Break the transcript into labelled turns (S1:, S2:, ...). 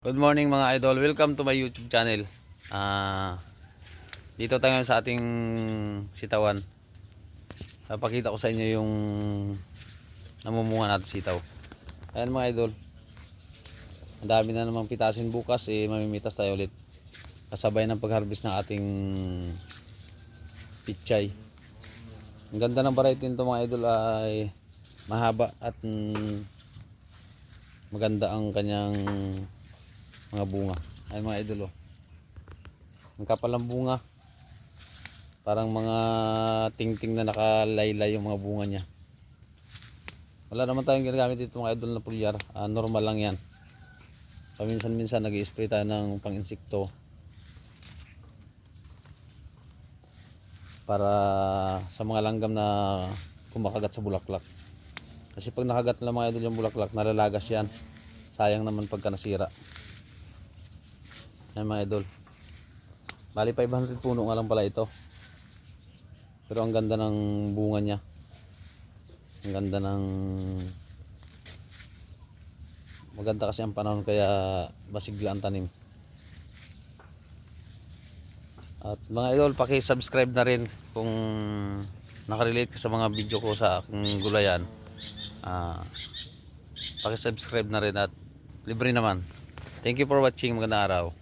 S1: Good morning mga idol, welcome to my YouTube channel. Dito tayo sa ating sitawan. Papakita ko sa inyo yung namumunga natin sitaw. Ayan mga idol, ang dami na namang pitasin bukas, mamimitas tayo ulit kasabay ng pag-harvest ng ating pichay. Ang ganda ng variety nito mga idol, ay mahaba at maganda ang kanyang mga bunga. Ay mga idol, ang kapal ng bunga, parang mga tingting na nakalaylay yung mga bunga niya. Wala naman tayong ginagamit dito mga idol na pulyar, normal lang yan. Paminsan-minsan nag-i-spray tayo ng pang-insekto para sa mga langgam na kumakagat sa bulaklak. Kasi pag nakagat na mga idol yung bulaklak, nalalagas yan. Sayang naman pagka nasira. Ayan mga idol, bali 500 puno nga lang pala ito, pero ang ganda ng bunga niya, ang ganda ng maganda kasi ang panahon, kaya masigla ang tanim. At mga idol, paki-subscribe na rin kung nakarelate ka sa mga video ko sa aking gulayan. Paki-subscribe na rin at libre naman. Thank you for watching, magandang araw.